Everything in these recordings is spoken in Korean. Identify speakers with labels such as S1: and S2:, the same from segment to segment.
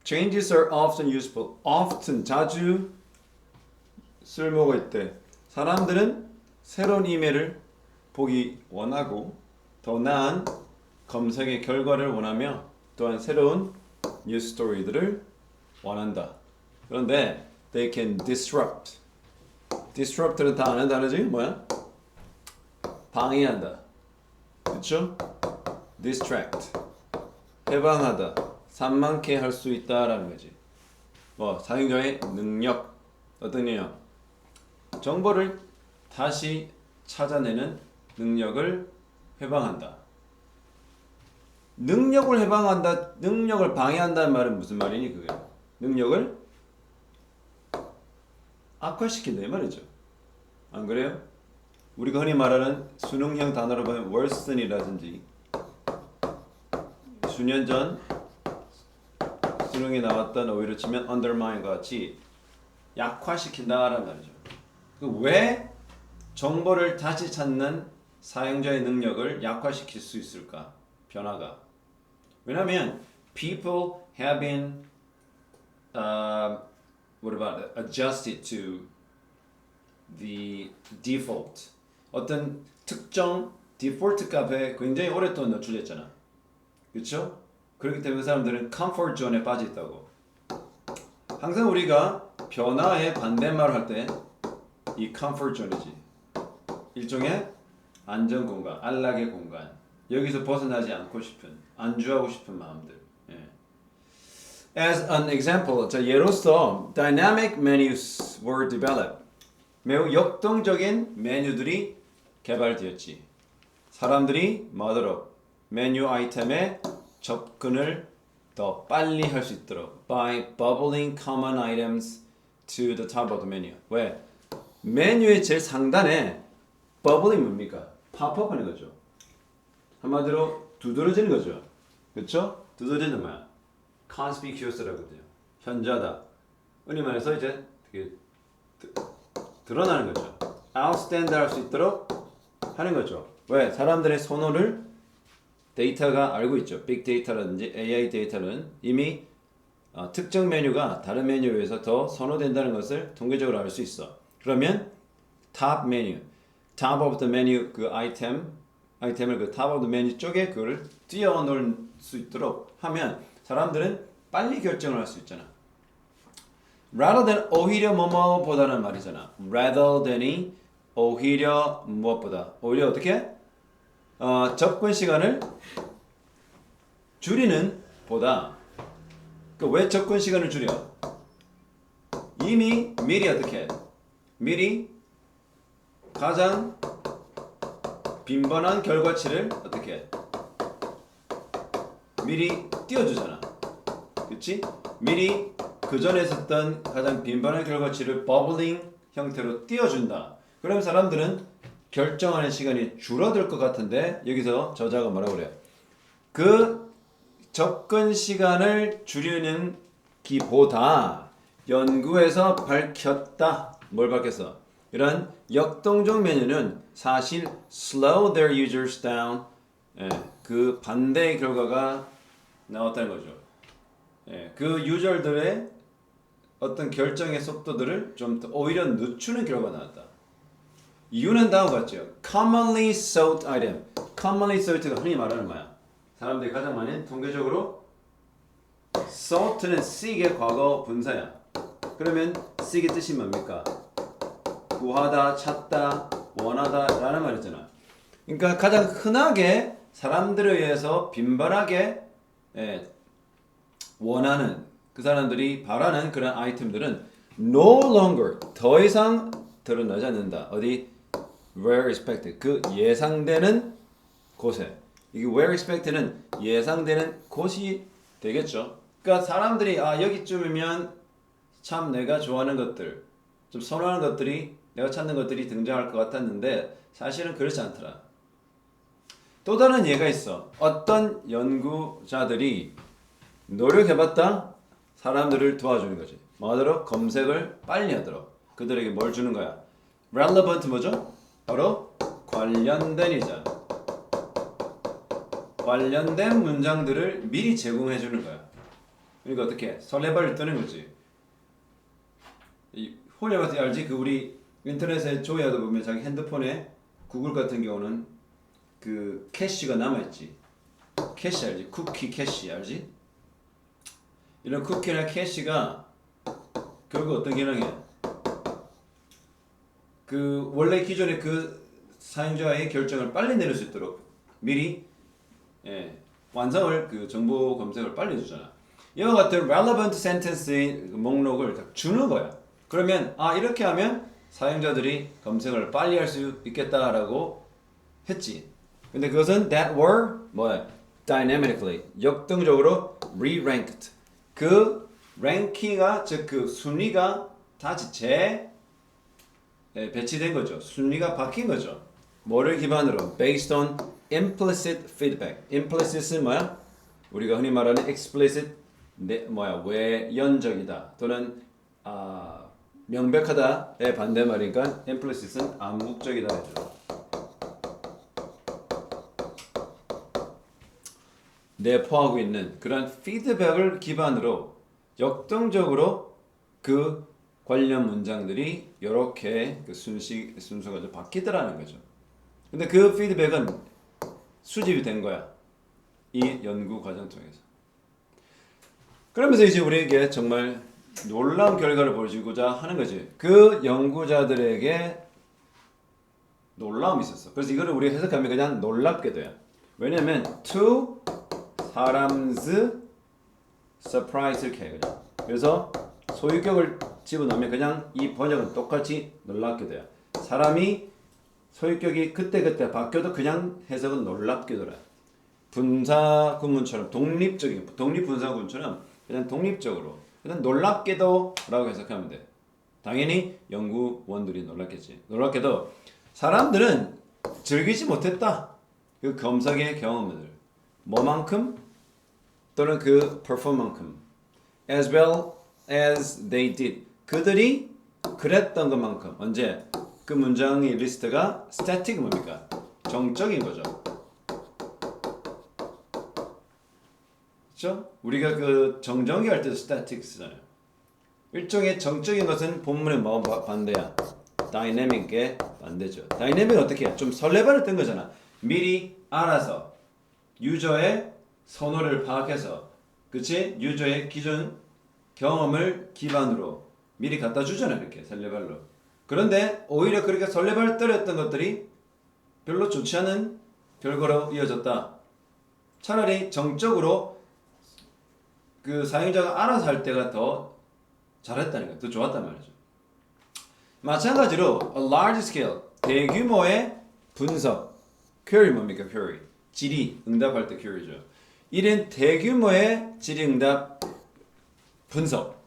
S1: Changes are often useful. often 자주 쓸모가 있대. 사람들은 새로운 이메일을 보기 원하고 더 나은 검색의 결과를 원하며 또한 새로운 뉴스 스토리들을 원한다. 그런데 they can disrupt. disrupt는 다 아는 단어지? 뭐야? 방해한다. 그렇죠? distract. 해방하다. 산만케 할 수 있다라는 거지. 뭐 사용자의 능력. 어떤 능력? 정보를 다시 찾아내는 능력을 해방한다. 능력을 해방한다, 능력을 방해한다는 말은 무슨 말이니 그게? 능력을 악화시킨다 이 말이죠. 안 그래요? 우리가 흔히 말하는 수능형 단어로 보면 worsen이라든지 수년 전 수능에 나왔던 오히려 치면 undermine과 같이 약화시킨다라는 말이죠. 왜 정보를 다시 찾는 사용자의 능력을 약화시킬 수 있을까? 변화가. 왜냐하면 people have been what about it? Adjusted to the default. 어떤 특정 디폴트 값에 굉장히 오랫동안 노출됐잖아. 그렇죠? 그렇기 때문에 사람들은 comfort zone에 빠져 있다고. 항상 우리가 변화의 반대말을 할 때 이 comfort zone이지. 일종의 안전 공간, 안락의 공간. 여기서 벗어나지 않고 싶은, 안주하고 싶은 마음들. 예. As an example, 자 예로서 dynamic menus were developed. 매우 역동적인 메뉴들이 개발되었지. 사람들이 뭐하도록 메뉴 아이템에 접근을 더 빨리 할 수 있도록 by bubbling common items to the top of the menu. 왜? 메뉴의 제일 상단에 bubbling 뭡니까? 팝업하는 거죠. 한마디로 두드러지는 거죠. 그렇죠? 두드러지는 뭐야? conspicuous라거든요. 현저하다. 흔히 말해서 이제 되게 드러나는 거죠. outstand 할 수 있도록 하는 거죠. 왜? 사람들의 선호를 데이터가 알고 있죠. 빅데이터라든지 AI 데이터는 이미 특정 메뉴가 다른 메뉴에 비해서 더 선호된다는 것을 통계적으로 알 수 있어. 그러면 top 메뉴, top of the menu 그 아이템을 그 top of the menu 쪽에 그걸 띄워 놓을 수 있도록 하면 사람들은 빨리 결정을 할 수 있잖아. rather than 오히려 뭐뭐보다는 말이잖아. rather than이 오히려 무엇보다. 오히려 어떻게? 접근 시간을 줄이는 보다. 왜 접근 시간을 줄여? 이미 미리 어떻게? 미리 가장 빈번한 결과치를 어떻게? 미리 띄워주잖아. 그치? 미리 그 전에 있었던 가장 빈번한 결과치를 버블링 형태로 띄워준다. 그럼 사람들은 결정하는 시간이 줄어들 것 같은데 여기서 저자가 뭐라고 그래요? 그 접근 시간을 줄이는 기보다 연구에서 밝혔다. 뭘 밝혔어? 이런 역동적 메뉴는 사실 slow their users down. 그 반대의 결과가 나왔다는 거죠. 그 유저들의 어떤 결정의 속도들을 좀 오히려 늦추는 결과가 나왔다. 이유는 다음과 같죠. commonly sought item. commonly sought가 흔히 말하는 뭐야? 사람들이 가장 많이 통계적으로 sought는 seek의 과거 분사야. 그러면 seek의 뜻이 뭡니까? 구하다, 찾다, 원하다 라는 말이잖아. 그러니까 가장 흔하게 사람들에 의해서 빈번하게 원하는 그 사람들이 바라는 그런 아이템들은 no longer 더 이상 드러나지 않는다. 어디? where expected 그 예상되는 곳에. 이게 where expected는 예상되는 곳이 되겠죠. 그러니까 사람들이 여기쯤이면 참 내가 좋아하는 것들, 좀 선호하는 것들이 내가 찾는 것들이 등장할 것 같았는데 사실은 그렇지 않더라. 또 다른 예가 있어. 어떤 연구자들이 노력해봤다. 사람들을 도와주는 거지. 뭐하도록? 검색을 빨리 하도록. 그들에게 뭘 주는 거야? relevant 뭐죠? 바로 관련된이자 관련된 문장들을 미리 제공해 주는 거야. 그러니까 어떻게 설레발을 뜨는 거지. 이 홀려 같은 거 알지? 그 우리 인터넷에 조회하다 보면 자기 핸드폰에 구글 같은 경우는 그 캐시가 남아있지. 캐시 알지? 쿠키 캐시 알지? 이런 쿠키나 캐시가 결국 어떤 기능이야? 그 원래 기존의 그 사용자의 결정을 빨리 내릴 수 있도록 미리 완성을 그 정보 검색을 빨리 해주잖아. 이와 같은 relevant sentence의 목록을 딱 주는 거야. 그러면 이렇게 하면 사용자들이 검색을 빨리 할 수 있겠다라고 했지. 근데 그것은 that were 뭐야? dynamically 역동적으로 re-ranked. 그 랭킹가 즉 그 순위가 다시 배치된 거죠. 순위가 바뀐 거죠. 뭐를 기반으로? Based on implicit feedback. implicit은 뭐야? 우리가 흔히 말하는 explicit 외연적이다 또는 명백하다의 반대말이니까 implicit은 암묵적이다 해줘. 내포하고 있는 그런 피드백을 기반으로 역동적으로 그 관련 문장들이 이렇게 그 순서가 좀 바뀌더라는 거죠. 근데 그 피드백은 수집이 된 거야. 이 연구 과정 통해서. 그러면서 이제 우리에게 정말 놀라운 결과를 보여주고자 하는 거지. 그 연구자들에게 놀라움이 있었어. 그래서 이거를 우리 해석하면 그냥 놀랍게도야. 왜냐면 to 사람's surprise를 해 그냥. 그래서 소유격을 집어넣으면 그냥 이 번역은 똑같이 놀랍게 돼요. 사람이 소유격이 그때그때 바뀌어도 그냥 해석은 놀랍게더라. 분사구문처럼 독립분사구문처럼 그냥 독립적으로 그냥 놀랍게도 라고 해석하면 돼. 당연히 연구원들이 놀랐겠지. 놀랍게도 사람들은 즐기지 못했다. 그 검색의 경험을 뭐만큼 또는 그 performan큼 as well as they did. 그들이 그랬던 것만큼. 언제? 그 문장의 리스트가 static 뭡니까? 정적인 거죠. 그렇죠? 우리가 그 정정기 할 때도 static 쓰잖아요. 일종의 정적인 것은 본문의 뭐 반대야? dynamic의 반대죠. dynamic은 어떻게 해? 좀 설레발을 뜬 거잖아. 미리 알아서 유저의 선호를 파악해서 그치? 유저의 기존 경험을 기반으로 미리 갖다 주잖아. 이렇게 설레발로. 그런데 오히려 그렇게 설레발 떨었던 것들이 별로 좋지 않은 결과로 이어졌다. 차라리 정적으로 그 사용자가 알아서 할 때가 더 잘했다는 거야. 더 좋았단 말이죠. 마찬가지로 a large scale 대규모의 분석 query 뭡니까? query 질의 응답할 때 query죠. 이런 대규모의 질의응답 분석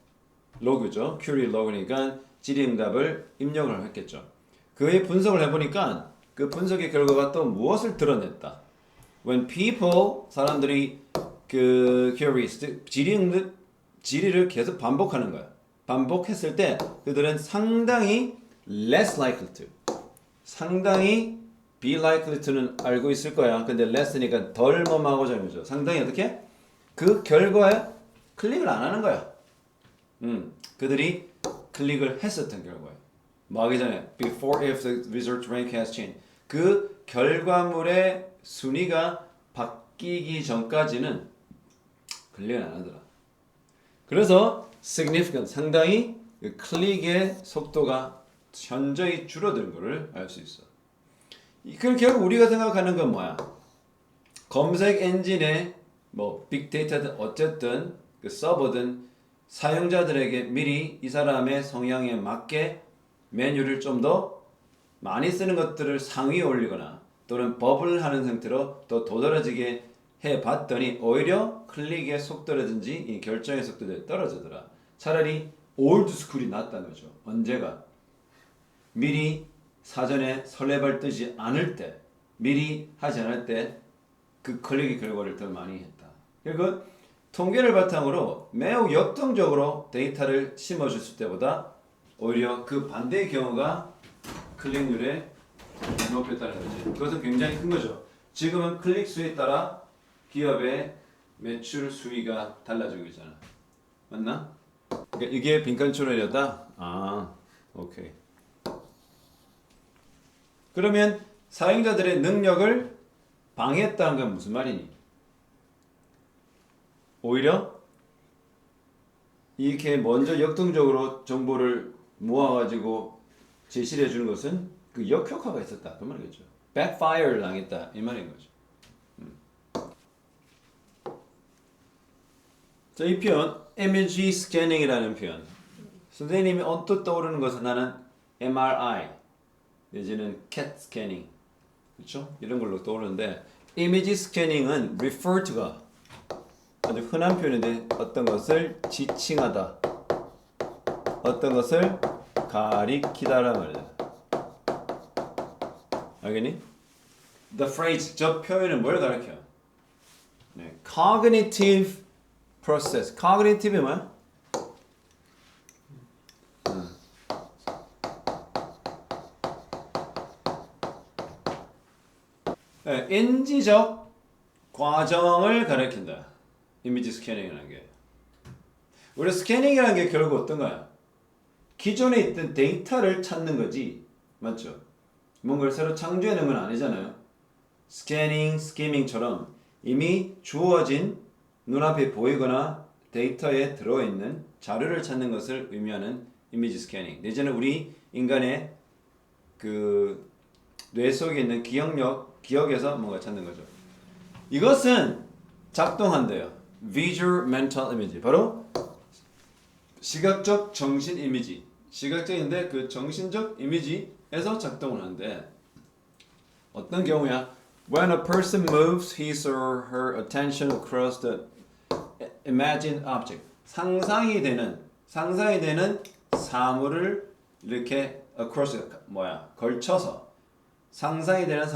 S1: 로그죠. query 로그니까 질의응답을 입력을 했겠죠. 그의 분석을 해보니까 그 분석의 결과가 또 무엇을 드러냈다. When people 사람들이 그 queries 질의를 계속 반복하는 거야. 반복했을 때 그들은 상당히 less likely to 상당히 be likely to는 알고 있을 거야. 근데 less니까 덜 뭐하고자 거죠. 상당히 어떻게? 그 결과에 클릭을 안 하는 거야. 그들이 클릭을 했었던 결과에. 뭐 하기 전에 before if the research rank has changed. 그 결과물의 순위가 바뀌기 전까지는 클릭을 안 하더라. 그래서 significant 상당히 그 클릭의 속도가 현저히 줄어든 것을 알 수 있어. 그럼 결국 우리가 생각하는 건 뭐야? 검색 엔진의 뭐 빅데이터든 어쨌든 그 서버든 사용자들에게 미리 이 사람의 성향에 맞게 메뉴를 좀 더 많이 쓰는 것들을 상위에 올리거나 또는 버블 하는 형태로 더 도드라지게 해봤더니 오히려 클릭의 속도라든지 이 결정의 속도가 떨어지더라. 차라리 올드 스쿨이 낫다는 거죠. 언제가? 미리 사전에 설레발 뜨지 않을 때, 미리 하지 않을 때 그 클릭의 결과를 더 많이 했다. 그리고 통계를 바탕으로 매우 역동적으로 데이터를 심어줬을 때보다 오히려 그 반대의 경우가 클릭률에 높였다는 거지. 그것은 굉장히 큰 거죠. 지금은 클릭 수에 따라 기업의 매출 수위가 달라지고 있잖아. 맞나? 그러니까 이게 빈칸 추론이었다? 아, 오케이. 그러면 사용자들의 능력을 방해했다는 건 무슨 말이니? 오히려 이렇게 먼저 역동적으로 정보를 모아가지고 제시를 해주는 것은 그 역효과가 있었다 그 말이겠죠. backfire를 당했다 이 말인 거죠. 자, 이 표현 image scanning이라는 표현. 선생님이 언뜻 떠오르는 것은 나는 MRI 내지는 CAT scanning 그렇죠? 이런 걸로 떠오르는데 image scanning은 refer to가 아주 흔한 표현인데 어떤 것을 지칭하다 어떤 것을 가리키다라는 말이야. 알겠니? The phrase 저 표현은 뭘 가리켜? 네, cognitive process. cognitive이 뭐야? 네, 인지적 과정을 가리킨다. 이미지 스캐닝이라는 게. 우리 스캐닝이라는 게 결국 어떤 거야? 기존에 있던 데이터를 찾는 거지. 맞죠? 뭔가를 새로 창조해내는 건 아니잖아요. 스캐닝, 스키밍처럼 이미 주어진 눈앞에 보이거나 데이터에 들어있는 자료를 찾는 것을 의미하는 이미지 스캐닝. 내지는 우리 인간의 그 뇌 속에 있는 기억에서 뭔가 찾는 거죠. 이것은 작동한대요. Visual Mental Image. 바로 시각적 정신 이미지. 시각적인데 그 정신적 이미지에서 작동을 하는데 어떤 경우야? When a person moves his or her attention across the imagined object. 상상이 되는 사물을 이렇게 across 걸쳐서 상상이 되는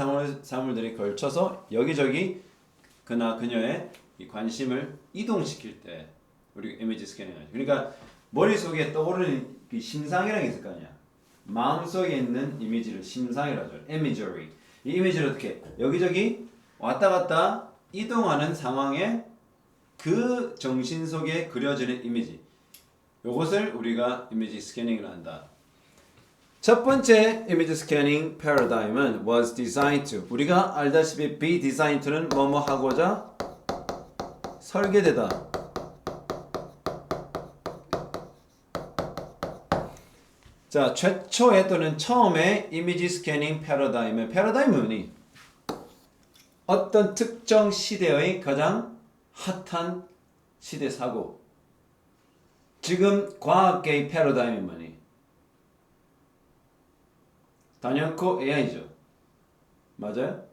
S1: 사물들이 걸쳐서 여기저기 그나 그녀의 이 관심을 이동시킬 때 우리 이미지 스캐닝을 하죠. 그러니까 머릿속에 떠오르는 그 심상이라는 게 있을 거 아니야. 마음속에 있는 이미지를 심상이라고 하죠. imagery. 이 이미지를 어떻게 여기저기 왔다 갔다 이동하는 상황에 그 정신 속에 그려지는 이미지. 이것을 우리가 이미지 스캐닝을 한다. 첫 번째 이미지 스캐닝 패러다임은 was designed to. 우리가 알다시피 be designed to는 뭐뭐 하고자 설계되다. 자, 최초의 또는 처음에 이미지 스캐닝 패러다임은 뭐니? 어떤 특정 시대의 가장 핫한 시대 사고. 지금 과학계의 패러다임이 뭐니? 단연코 AI죠. 맞아요?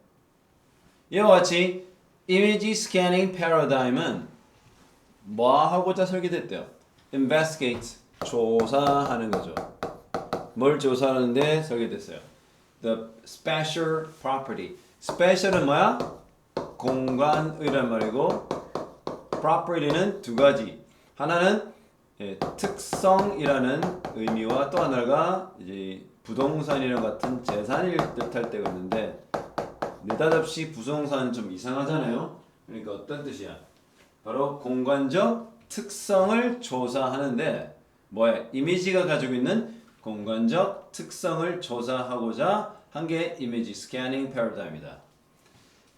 S1: 이와 같이 이미지 스캐닝 패러다임은 뭐 하고자 설계됐대요? investigate, 조사하는 거죠. 뭘 조사하는데 설계됐어요? The spatial property. spatial은 뭐야? 공간이란 말이고 property는 두 가지. 하나는 특성이라는 의미와 또 하나가 이제 부동산이랑 같은 재산일 듯할 때가 있는데 느닷없이 부동산은 좀 이상하잖아요. 그러니까 어떤 뜻이야? 바로 공간적 특성을 조사하는데 뭐야? 이미지가 가지고 있는 공간적 특성을 조사하고자 한 게 이미지 스캐닝 패러다임이다.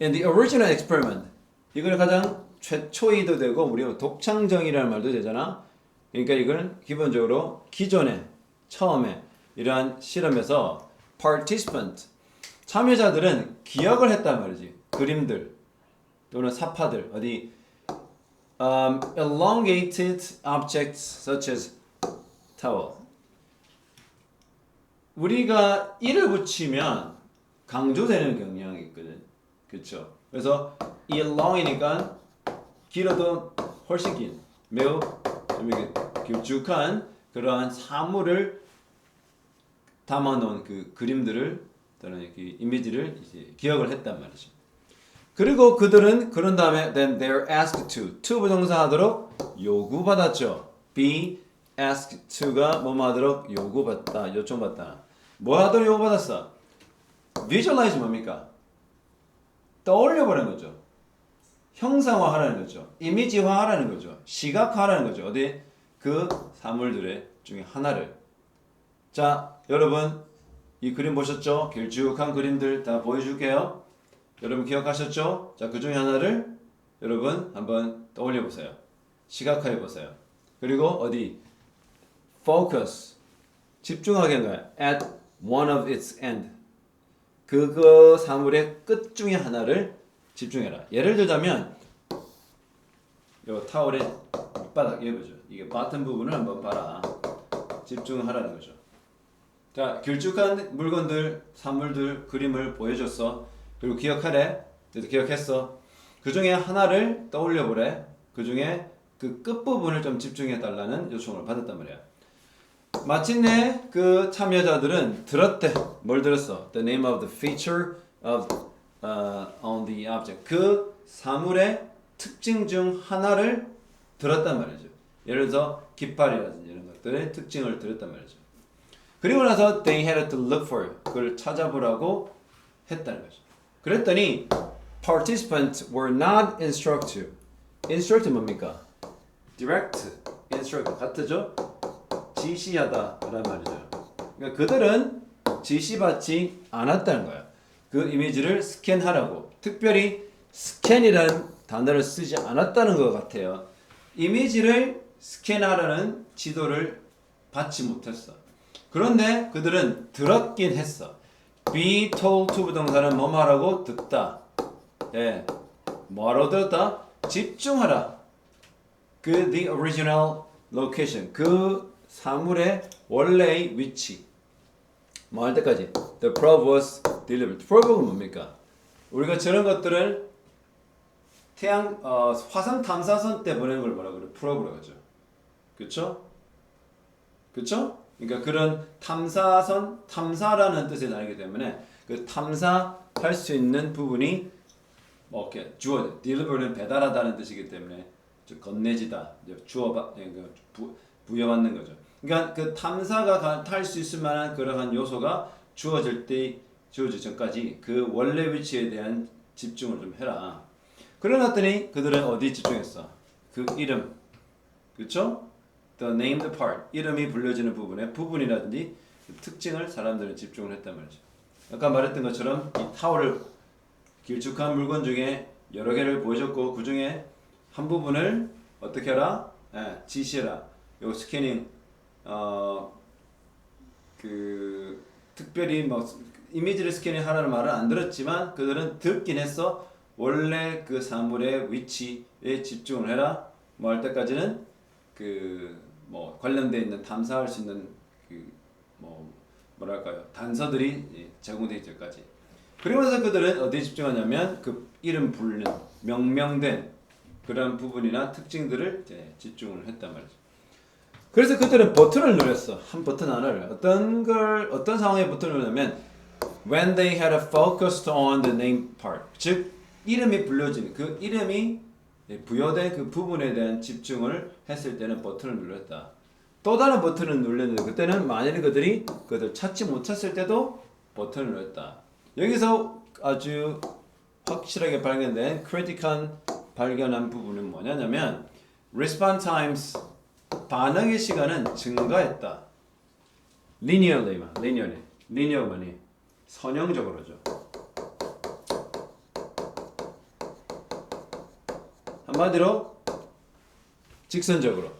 S1: And the original experiment. 이걸 가장 최초이도 되고 우리가 독창정이라는 말도 되잖아. 그러니까 이거는 기본적으로 기존에 처음에 이러한 실험에서 participant 참여자들은 기억을 했단 말이지. 그림들 또는 사파들 어디 elongated objects such as towel. 우리가 이를 붙이면 강조되는 경향이 있거든. 그렇죠? 그래서 elong이니까 길어도 훨씬 긴 매우 길쭉한 그러한 사물을 담아놓은 그 그림들을 또는 그 이미지를 이제 기억을 했단 말이죠. 그리고 그들은 그런 다음에 then they're asked to 부동사 하도록 요구받았죠. be asked to가 뭐뭐 하도록 요구받다, 요청받다. 뭐 하도록 요구받았어? visualize 뭡니까? 떠올려보라는 거죠. 형상화하라는 거죠. 이미지화하라는 거죠. 시각화하라는 거죠. 어디? 그 사물들의 중에 하나를. 자, 여러분 이 그림 보셨죠? 길쭉한 그림들 다 보여줄게요. 여러분 기억하셨죠? 자, 그 중에 하나를 여러분 한번 떠올려 보세요. 시각화해 보세요. 그리고 어디? Focus. 집중하게 한 거야. At one of its end. 그거 사물의 끝 중에 하나를 집중해라. 예를 들자면 요 타월의 밑바닥 얘 보죠. 이게 바텀 부분을 한번 봐라. 집중하라는 거죠. 자, 길쭉한 물건들, 사물들 그림을 보여줬어. 그리고 기억하래. 그래서 기억했어. 그 중에 하나를 떠올려 보래. 그 중에 그 끝부분을 좀 집중해 달라는 요청을 받았단 말이야. 마침내 그 참여자들은 들었대. 뭘 들었어? The name of the feature of on the object. 그 사물의 특징 중 하나를 들었단 말이죠. 예를 들어서 깃발이라든지 이런 것들의 특징을 들었단 말이죠. 그리고 나서 they had to look for it. 그걸 찾아보라고 했다는 거죠. 그랬더니 participants were not instructed. instruct 뭡니까? direct, instruct 같죠? 지시하다라는 말이죠. 그러니까 그들은 지시받지 않았다는 거야. 그 이미지를 스캔하라고. 특별히 스캔이라는 단어를 쓰지 않았다는 것 같아요. 이미지를 스캔하라는 지도를 받지 못했어. 그런데 그들은 들었긴 했어. be told to 부동사는 뭐 말하고 듣다. 예, 뭐하러 들었다? 집중하라. 그 the original location. 그 사물의 원래의 위치. 뭐 할 때까지? The probe was delivered. probe가 뭡니까? 우리가 저런 것들을 화성 탐사선 때 보내는 걸 뭐라 그래? probe라고 하죠. 그쵸? 그쵸? 그러니까 그런 탐사라는 뜻이 나기 때문에 그 탐사할 수 있는 부분이 뭐 이렇게 주어져. deliver는 배달하다는 뜻이기 때문에 건네지다, 부여받는 거죠. 그러니까 그 탐사가 할 수 있을 만한 그러한 요소가 주어질 전까지 그 원래 위치에 대한 집중을 좀 해라. 그러놨더니 그들은 어디 집중했어? 그 이름, 그렇죠? The named part, 이름이 불려지는 부분이라든지 그 특징을 사람들은 집중을 했단 말이죠. 아까 말했던 것처럼 이 타월을 길쭉한 물건 중에 여러 개를 보여줬고 그 중에 한 부분을 어떻게 하라? 지시해라. 요 스캐닝 그 특별히 뭐 이미지를 스캐닝하라는 말은 안 들었지만 그들은 듣긴 했어. 원래 그 사물의 위치에 집중을 해라. 뭐 할 때까지는 그 뭐 관련돼 있는 탐사할 수 있는 그 뭐 뭐랄까요 단서들이 제공될 때까지. 그리고 나서 그들은 어디에 집중하냐면 그 이름 부르는 명명된 그런 부분이나 특징들을 이제 집중을 했단 말이죠. 그래서 그들은 버튼을 누렸어. 한 버튼 하나를. 어떤 상황에 버튼을 누르냐면 when they had focused on the name part. 즉 이름이 불려지는 그 이름이 부여된 그 부분에 대한 집중을 했을 때는 버튼을 눌렀다. 또 다른 버튼을 눌렀는데 그때는 만약에 그들 찾지 못했을 때도 버튼을 눌렀다. 여기서 아주 확실하게 발견된 크리티컬한 발견한 부분은 뭐냐면 response times 반응의 시간은 증가했다. linearly 뭐니? 선형적으로죠. 한마디로 직선적으로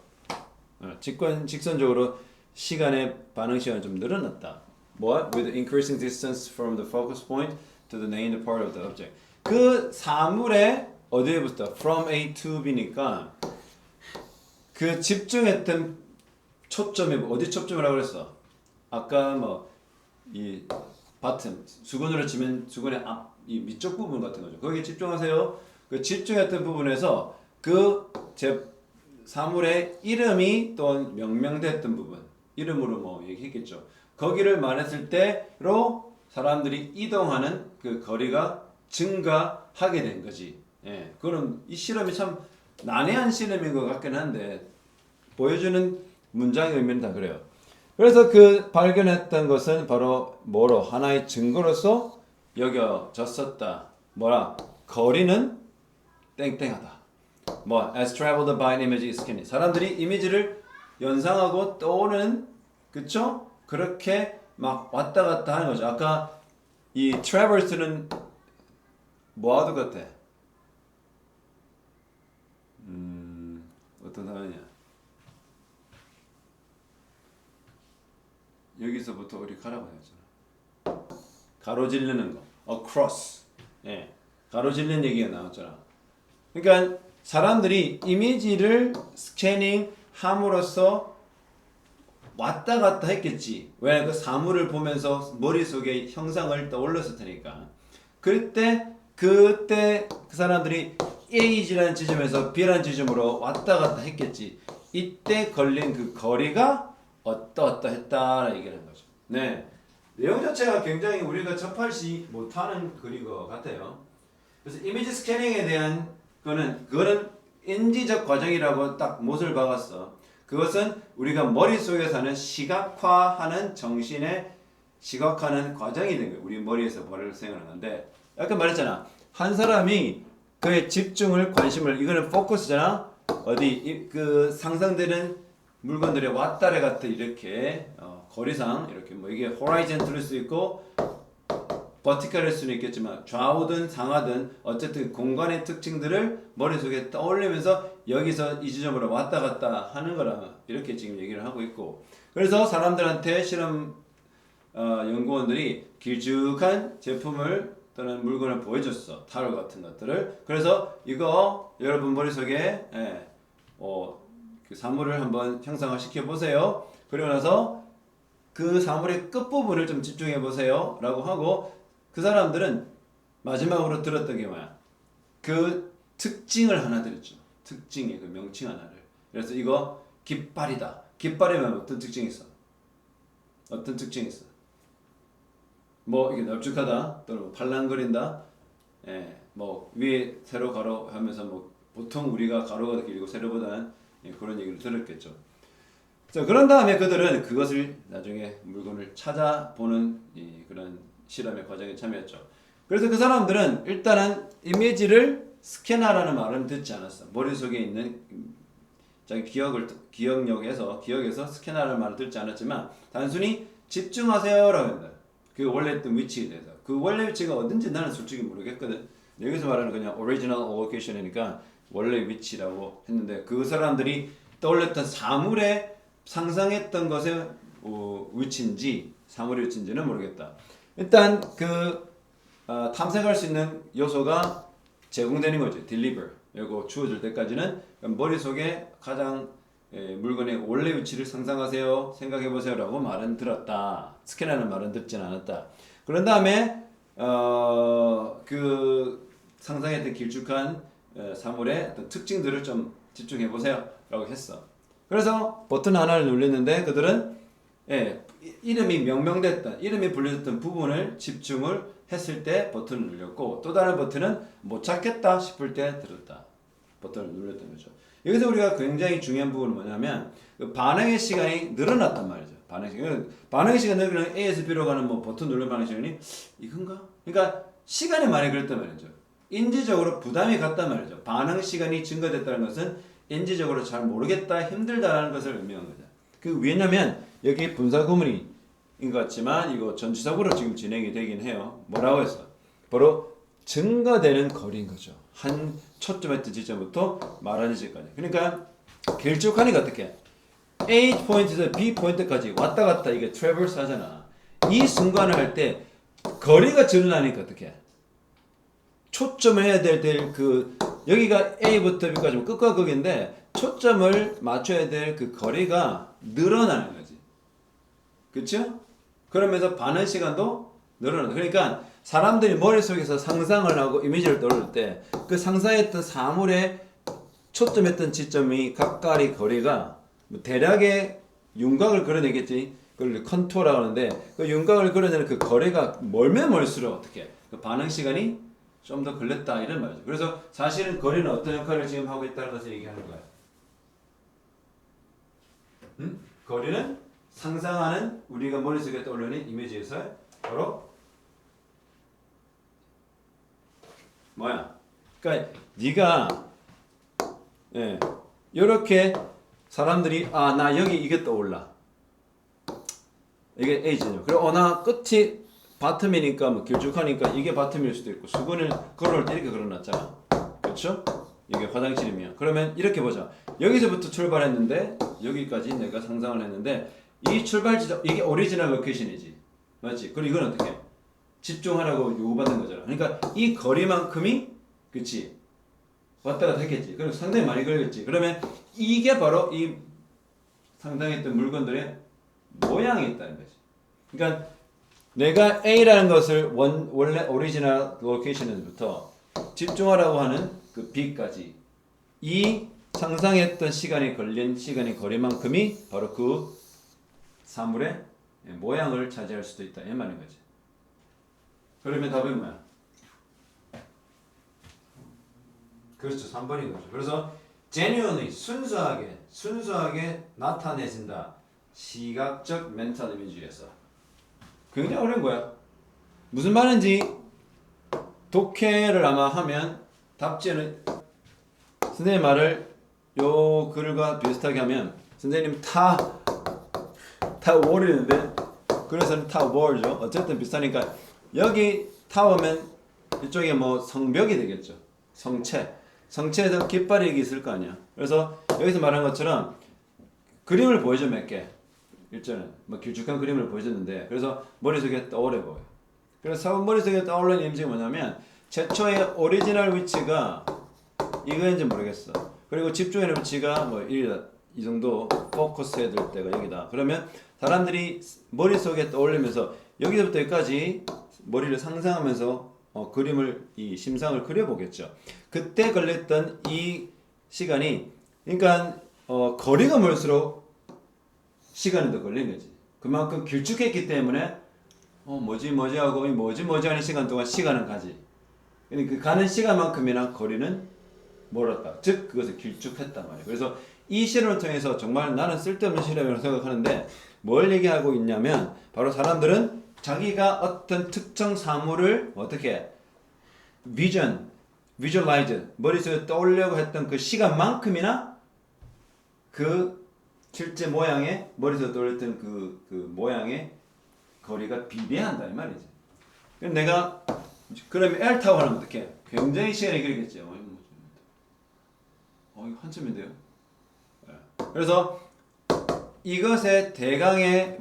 S1: 직선적으로 시간의 반응 시간이 좀 늘어났다. 뭐? With increasing distance from the focus point to the named part of the object. 그 사물의 어디에부터? From A to B니까 그 집중했던 초점이 어디 초점이라고 그랬어? 아까 뭐 이 bottom 수건으로 치면 수건의 앞 이 밑쪽 부분 같은 거죠. 거기에 집중하세요. 그 집중했던 부분에서 그 사물의 이름이 또 명명됐던 부분 이름으로 뭐 얘기했겠죠. 거기를 말했을 때로 사람들이 이동하는 그 거리가 증가하게 된 거지. 예, 그럼 이 실험이 참 난해한 실험인 것 같긴 한데 보여주는 문장의 의미는 다 그래요. 그래서 그 발견했던 것은 바로 뭐로 하나의 증거로서 여겨졌었다. 뭐라? 거리는 땡땡하다. 뭐 as traveled by an image is scanning. 사람들이 이미지를 연상하고 떠오르는 그쵸? 그렇게 막 왔다 갔다 하는 거죠. 아까 이 traverse는 뭐하도 같아? 어떤 단어냐? 여기서부터 우리 가라고 했잖아. 가로질르는 거. across. 예. 가로질르는 얘기가 나왔잖아. 그러니까 사람들이 이미지를 스캐닝 함으로써 왔다 갔다 했겠지. 왜? 그 사물을 보면서 머릿속에 형상을 떠올렸을 테니까. 그때 그 사람들이 A라는 지점에서 B라는 지점으로 왔다 갔다 했겠지. 이때 걸린 그 거리가 어떠어떠했다라는 얘기를 하는 거죠. 네. 내용 자체가 굉장히 우리가 접하지 못하는 글인 것 같아요. 그래서 이미지 스캐닝에 대한 그거는 인지적 과정이라고 딱 못을 박았어. 그것은 우리가 머릿속에 사는 시각화하는 정신의 시각화하는 과정이 된 거예요. 우리 머리에서 발생하는 건데 아까 말했잖아. 한 사람이 그의 집중을 관심을 이거는 포커스잖아. 어디 그 상상되는 물건들의 왔다리 갔다 이렇게 거리상 이렇게 뭐 이게 호라이즌트일 수 있고 버티컬일 수는 있겠지만 좌우든 상하든 어쨌든 공간의 특징들을 머릿속에 떠올리면서 여기서 이 지점으로 왔다 갔다 하는 거라 이렇게 지금 얘기를 하고 있고 그래서 사람들한테 실험 연구원들이 길쭉한 제품을 또는 물건을 보여줬어. 타월 같은 것들을. 그래서 이거 여러분 머릿속에 그 사물을 한번 형상화 시켜 보세요. 그리고 나서 그 사물의 끝부분을 좀 집중해 보세요 라고 하고 그 사람들은 마지막으로 들었던 게 뭐야? 그 특징을 하나 들었죠. 특징의 그 명칭 하나를. 그래서 이거 깃발이다. 깃발이면 어떤 특징이 있어? 어떤 특징이 있어? 뭐 이게 널쭉하다 또는 뭐 팔랑거린다. 뭐 위에 세로 가로 하면서 뭐 보통 우리가 가로가 길고 세로보다는 그런 얘기를 들었겠죠. 자, 그런 다음에 그들은 그것을 나중에 물건을 찾아보는 그런 실험의 과정에 참여했죠. 그래서 그 사람들은 일단은 이미지를 스캔하라는 말은 듣지 않았어. 머릿속에 있는 자기 기억에서 스캔하라는 말을 듣지 않았지만 단순히 집중하세요라고 한다. 그 원래 있던 위치에 대해서. 그 원래 위치가 어딘지 나는 솔직히 모르겠거든. 여기서 말하는 그냥 original location이니까 원래 위치라고 했는데 그 사람들이 떠올렸던 사물에 상상했던 것의 위치인지 사물의 위치인지는 모르겠다. 일단 탐색할 수 있는 요소가 제공되는 거죠. deliver. 이거 주어질 때까지는 머릿속에 가장 물건의 원래 위치를 상상하세요. 생각해보세요. 라고 말은 들었다. 스캔하는 말은 듣진 않았다. 그런 다음에 그 상상했던 길쭉한 사물의 어떤 특징들을 좀 집중해보세요. 라고 했어. 그래서 버튼 하나를 눌렸는데 그들은 이름이 명명됐던 이름이 불려졌던 부분을 집중을 했을 때 버튼을 눌렸고 또 다른 버튼은 못 찾겠다 싶을 때 들었다. 버튼을 눌렀던 거죠. 여기서 우리가 굉장히 중요한 부분은 뭐냐면 그 반응의 시간이 늘어났단 말이죠. 반응의 시간이 늘어나면 A에서 B로 가는 뭐 버튼 누르는 반응의 시간이 이건가? 그러니까 시간이 많이 걸렸단 말이죠. 인지적으로 부담이 갔단 말이죠. 반응 시간이 증가됐다는 것은 인지적으로 잘 모르겠다, 힘들다라는 것을 의미한 거죠. 왜냐면 여기 분사 구문인 것 같지만 이거 전치사구로 지금 진행이 되긴 해요. 뭐라고 했어? 바로 증가되는 거리인 거죠. 한 초점했던 지점부터 말하는 지점까지. 그러니까 길쭉하니까 어떻게? A 포인트에서 B 포인트까지 왔다 갔다 이게 트래버스 하잖아. 이 순간을 할 때 거리가 늘어나니까 어떻게? 초점을 해야 될 여기가 A부터 B까지 끝과 극인데 초점을 맞춰야 될 그 거리가 늘어나는 거지. 그렇죠? 그러면서 반응 시간도 늘어난다. 그러니까 사람들이 머릿속에서 상상을 하고 이미지를 떠올릴 때 그 상상했던 사물에 초점했던 지점이 각각의 거리가 뭐 대략의 윤곽을 그려내겠지. 그걸 컨투어라고 하는데 그 윤곽을 그려내는 그 거리가 멀면 멀수록 어떻게 그 반응 시간이 좀 더 걸렸다 이런 말이죠. 그래서 사실은 거리는 어떤 역할을 지금 하고 있다는 것을 얘기하는 거야. 거리는 상상하는 우리가 머릿속에 떠오르는 이미지에서 바로 뭐야? 그러니까 네가 이렇게 사람들이 나 여기 이게 떠올라. 이게 A잖아요. 그리고 나 끝이 바텀이니까 뭐 길쭉하니까 이게 바텀일 수도 있고 수건을 걸어올 때 이렇게 걸어놨잖아. 그렇죠? 이게 화장실이면 그러면 이렇게 보자. 여기서부터 출발했는데 여기까지 내가 상상을 했는데 이 출발 지점 이게 오리지널 로케이션이지. 맞지? 그리고 이건 어떻게? 집중하라고 요구받는 거잖아. 그러니까 이 거리만큼이 그치? 왔다 갔다 했겠지. 그리고 상당히 많이 걸렸지. 그러면 이게 바로 이 상당했던 물건들의 모양이 있다는 거지. 그러니까 내가 A라는 것을 원래 오리지널 로케이션부터 집중하라고 하는 그 B까지 이 상상했던 시간이 걸린 시간의 거리만큼이 바로 그 사물의 모양을 차지할 수도 있다 이 말인 거지. 그러면 답은 뭐야? 그렇죠. 3번인 거죠. 그래서 genuinely 순수하게 나타내진다. 시각적 멘탈 이미지에서 굉장히 어려운 거야. 무슨 말인지 독해를 아마 하면 답지는 선생님 말을 요 글과 비슷하게 하면 선생님 타 월이는데 그래서는 타 월죠. 어쨌든 비슷하니까 여기 타워면 이쪽에 뭐 성벽이 되겠죠. 성체에서 깃발이 있을 거 아니야. 그래서 여기서 말한 것처럼 그림을 보여줘 몇 개. 일전에 뭐 길쭉한 그림을 보여줬는데 그래서 머릿속에 떠오르 보여. 그래서 머릿속에 떠오르는 이미지가 뭐냐면 최초의 오리지널 위치가 이거인지 모르겠어. 그리고 집중하는 위치가 뭐 이 정도 포커스 해야 될 때가 여기다. 그러면 사람들이 머릿속에 떠올리면서 여기서부터 여기까지 머리를 상상하면서 그림을 이 심상을 그려보겠죠. 그때 걸렸던 이 시간이 그러니까 거리가 멀수록 시간이 더 걸린 거지. 그만큼 길쭉했기 때문에 뭐지 하고 뭐지 하는 시간 동안 시간은 가지. 그러니까 그 가는 시간만큼이나 거리는 멀었다. 즉 그것을 길쭉했단 말이에요. 그래서 이 실험을 통해서 정말 나는 쓸데없는 실험이라고 생각하는데 뭘 얘기하고 있냐면 바로 사람들은 자기가 어떤 특정 사물을 어떻게 visualize 머릿속에 떠올려고 했던 그 시간만큼이나 그 실제 모양의 머릿속에 떠올렸던 그 모양의 거리가 비례한다 이 말이지. 그럼 내가 그러면 L 타워 하면 어떻게? 굉장히 시간이 걸리겠죠. 이거 한참인데요. 그래서 이것의 대강의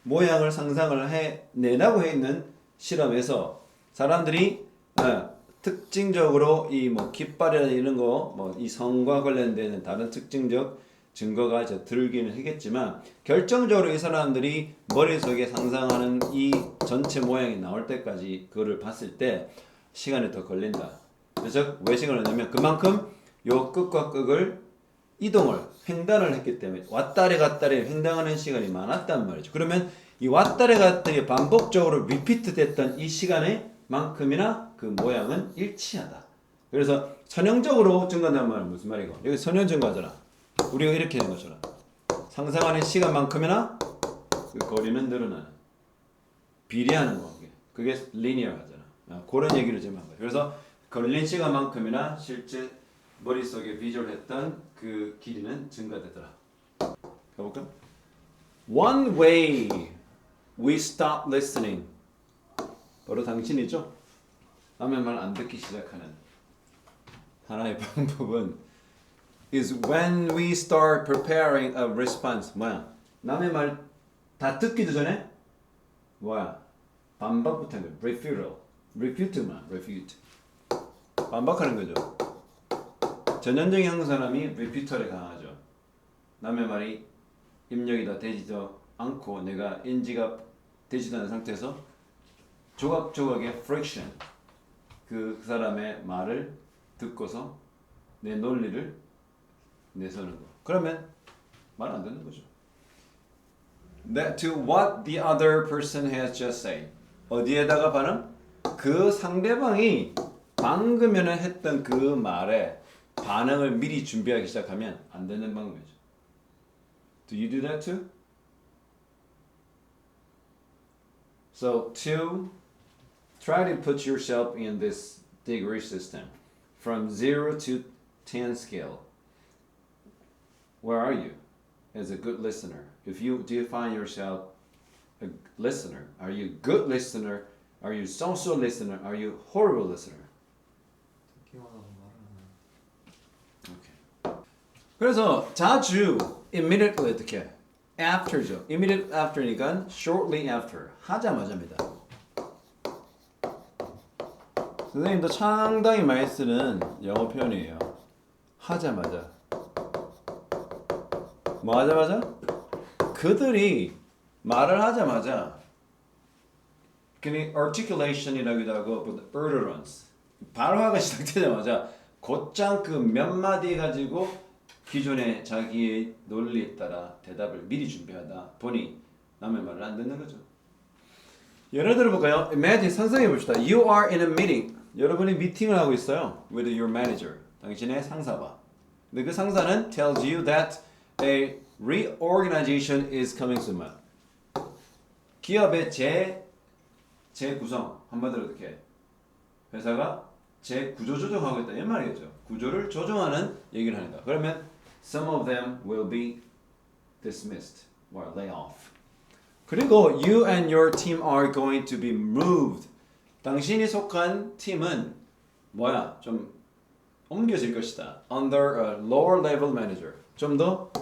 S1: 모양을 상상을 내라고 해 있는 실험에서 사람들이 특징적으로 이 뭐 깃발이나 이런 거 뭐 이 성과 관련되는 다른 특징적 증거가 이제 들기는 하겠지만 결정적으로 이 사람들이 머릿속에 상상하는 이 전체 모양이 나올 때까지 그거를 봤을 때 시간이 더 걸린다. 그래서 왜 시간을 내냐면 그만큼 요 끝과 끝을 횡단을 했기 때문에 왔다리 갔다리 횡단하는 시간이 많았단 말이죠. 그러면 이 왔다리 갔다리 반복적으로 리피트 됐던 이 시간의 만큼이나 그 모양은 일치하다. 그래서 선형적으로 증가한다는 말은 무슨 말이고? 여기 선형 증가하잖아. 우리가 이렇게 된 것처럼 상상하는 시간만큼이나 그 거리는 늘어나는 비례하는 거. 그게 리니어하잖아. 그런 얘기를 지금 한 거예요. 그래서 걸린 시간만큼이나 실제 머릿속에 비주얼했던 그 길이는 증가되더라. 가볼까? One way we stop listening. 바로 당신이죠? 남의 말 안 듣기 시작하는 하나의 방법은 is when we start preparing a response. 뭐야? 남의 말 다 듣기도 전에 뭐야? 반박부터 하는 거야. refute. 반박하는 거죠. 전형적인 한국 사람이 refuter에 강하죠. 남의 말이 입력이 다 되지도 않고 내가 인지가 되지도 않은 상태에서 조각조각의 friction 그 사람의 말을 듣고서 내 논리를 내서는 거. 그러면 말 안 듣는 거죠. That to what the other person has just said. 어디에다가 반응? 그 상대방이 방금 전에 했던 그 말에 반응을 미리 준비하기 시작하면 안 되는 방법이죠. Do you do that too? So to try to put yourself in this degree system from 0 to 10 scale. where are you as a good listener? If you define yourself a listener, are you good listener? Are you so-so listener? Are you horrible listener? Okay. 그래서 자주 immediately 어떻게? after죠. immediate after니까 shortly after 하자마자입니다. 선생님도 상당히 많이 쓰는 영어 표현이에요. 하자마자. 뭐 하자마자? 그들이 말을 하자마자 그냥 articulation이라기도 하고 utterance 발화가 시작되자마자 곧장 그 몇 마디 가지고 기존의 자기의 논리에 따라 대답을 미리 준비하다 보니 남의 말을 안 듣는 거죠. 예를 들어볼까요? Imagine 상상해 봅시다. You are in a meeting. 여러분이 미팅을 하고 있어요. With your manager. 당신의 상사와. 근데 그 상사는 tells you that a reorganization is coming soon. 기업의 재구성. 한마디로 어떻게? 회사가 재구조 조정하고 있다. 이 말이겠죠. 구조를 조정하는 얘기를 하는 거야. 그러면 some of them will be dismissed or lay off. 그리고 you and your team are going to be moved. 당신이 속한 팀은 뭐야? 좀 옮겨질 것이다. Under a lower level manager. 좀 더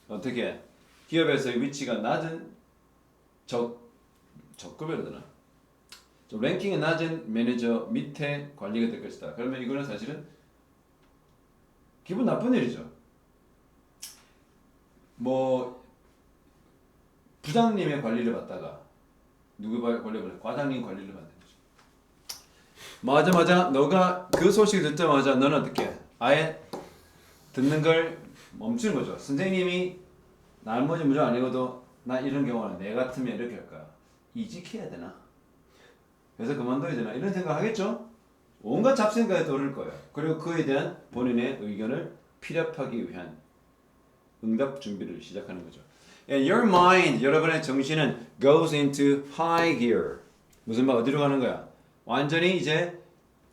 S1: 어떻게 기업에서의 위치가 낮은 적급이라 되나? 좀 랭킹이 낮은 매니저 밑에 관리가 될 것이다. 그러면 이거는 사실은 기분 나쁜 일이죠. 뭐 부장님의 관리를 받다가 누구 관리를 받다? 과장님 관리를 받는 거죠. 맞아. 너가 그 소식을 듣자마자 너는 어떻게? 아예 듣는 걸 멈추는 거죠. 선생님이 나머지 무정 아니고도 나 이런 경우는 내 같으면 이렇게 할 거야. 이직해야 되나? 그래서 그만둬야 되나? 이런 생각 하겠죠? 온갖 잡생각이 떠오를 거예요. 그리고 그에 대한 본인의 의견을 피력하기 위한 응답 준비를 시작하는 거죠. And your mind, 여러분의 정신은 goes into high gear. 무슨 말 어디로 가는 거야? 완전히 이제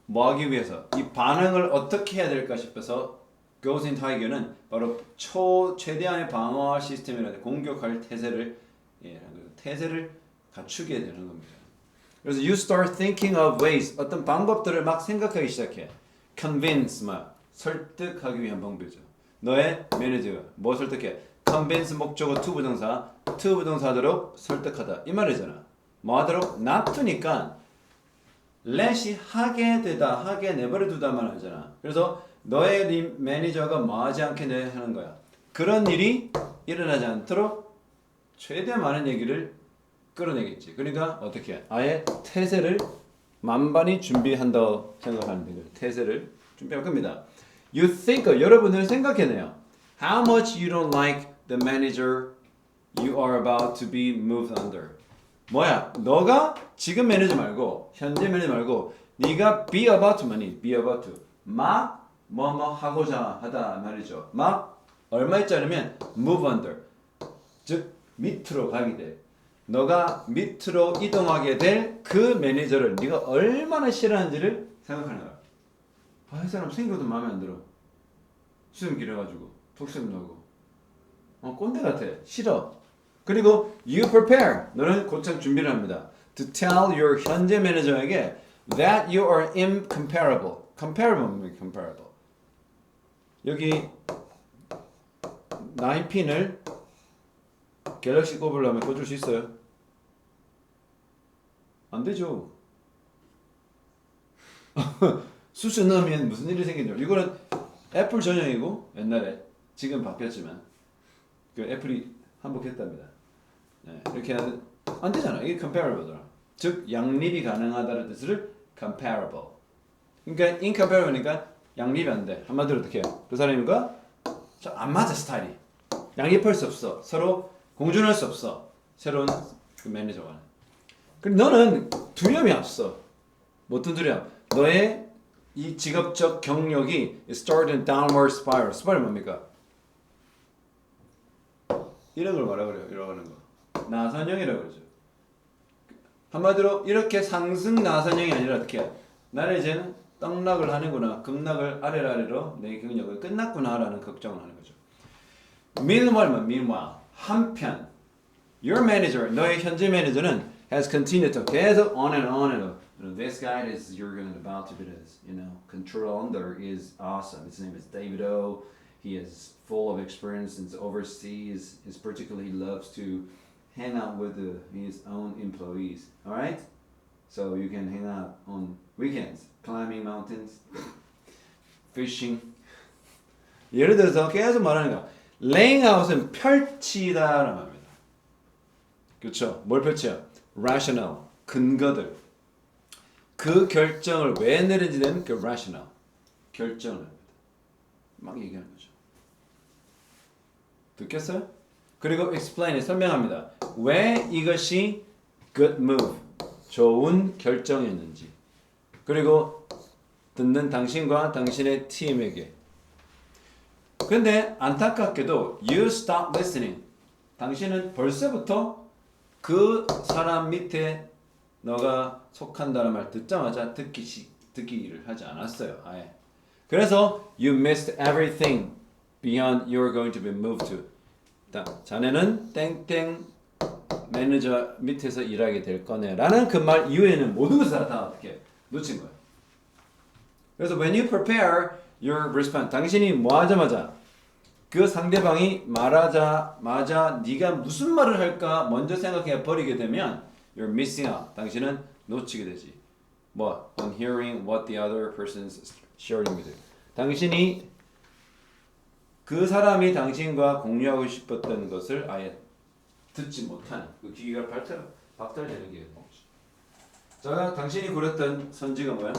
S1: 뭐 하기 위해서 이 반응을 어떻게 해야 될까 싶어서 goes into high gear는 바로 최대한의 방어 시스템이라든지 공격할 태세를 태세를 갖추게 되는 겁니다. 그래서 you start thinking of ways 어떤 방법들을 막 생각하기 시작해. convince 설득하기 위한 방법이죠. 너의 매니저가 뭐 설득해? convince 목적어 to 부동사대로 설득하다 이 말이잖아. 뭐 하도록? not to니까 let이 하게 되다 하게 내버려 두다만 하잖아. 그래서 너의 매니저가 뭐 하지 않게 하는 거야. 그런 일이 일어나지 않도록 최대한 많은 얘기를 끌어내겠지. 그러니까 어떻게 해? 아예 태세를 만반히 준비한다고 생각하는 거예요. 태세를 준비할 겁니다. You think, 여러분들 생각해내요. How much you don't like the manager you are about to be moved under. 뭐야? 너가 지금 매니저 말고 현재 매니저 말고 네가 be about to만이 be about to 막 뭐뭐 하고자 하다 말이죠. 막 얼마짜리면 move under 즉 밑으로 가게 돼. 너가 밑으로 이동하게 될 그 매니저를 네가 얼마나 싫어하는지를 생각하는 거야. 아, 이 사람 생겨도 마음에 안 들어. 수염 길어가지고 턱수염 나고 꼰대 같아. 싫어. 그리고 you prepare. 너는 곧장 준비를 합니다. To tell your 현재 매니저에게 that you are incomparable. comparable. 여기 9핀을 갤럭시 꼽으려면 꽂을 수 있어요? 안 되죠. 수수 넣으면 무슨 일이 생기죠? 이거는 애플 전용이고 옛날에 지금 바뀌었지만 그 애플이 한복했답니다. 네, 이렇게 하는 안 되잖아. 이게 comparable잖아. 즉 양립이 가능하다는 뜻을 comparable. 그러니까 incomparable니까 양립이 안 돼. 한마디로 어떻게 해요? 그 사람과 안 맞아 스타일이. 양립할 수 없어. 서로 공존할 수 없어. 새로운 그 매니저와는. 그럼 너는 두려움이 없어. 어떤 두려움? 너의 이 직업적 경력이 start in downward spiral. 스파이럴 뭡니까? 이런 걸 말하고 그래요. 이러는 거. 나선형이라고 그러죠. 한마디로 이렇게 상승 나선형이 아니라 어떻게 해? 나는 이제는 떡락을 하는구나. 급락을 아래로 내 경력을 끝났구나라는 걱정을 하는 거죠. meanwhile 한편 your manager 너의 현재 매니저는 has continued to 계속 on and on and on. You know, this guy is you're going to about to be this, you know, control under is awesome. His name is David O. He is full of experience in overseas. He's particularly loves to hang out with his own employees. All right, so you can hang out on weekends, climbing mountains, fishing. 예를 들어서 계속 말하는 거, laying out은 펼치다라는 말입니다. 그렇죠? 뭘 펼쳐? rational, 근거들. 그 결정을 왜 내린지는 그 rational, 결정을 막 얘기하는 거죠. 듣겠어요? 그리고 explain, 설명합니다. 왜 이것이 good move, 좋은 결정이었는지. 그리고 듣는 당신과 당신의 팀에게. 근데 안타깝게도 you stop listening. 당신은 벌써부터 그 사람 밑에 너가 속한다는 말 듣자마자 듣기를 하지 않았어요. 아예. 그래서 you missed everything beyond you're going to be moved to. 자네는 땡땡 매니저 밑에서 일하게 될 거네 라는 그 말 이후에는 모든 것을 다 어떻게 놓친 거예요. 그래서 when you prepare your response, 당신이 뭐 하자마자 그 상대방이 말하자마자 네가 무슨 말을 할까 먼저 생각해 버리게 되면 you're missing out. 당신은 놓치게 되지. 뭐 on hearing what the other person's sharing with you. 당신이 그 사람이 당신과 공유하고 싶었던 것을 아예 듣지 못하는 그 기회가 박탈되는 게 자, 당신이 고렸던 선지가 뭐야?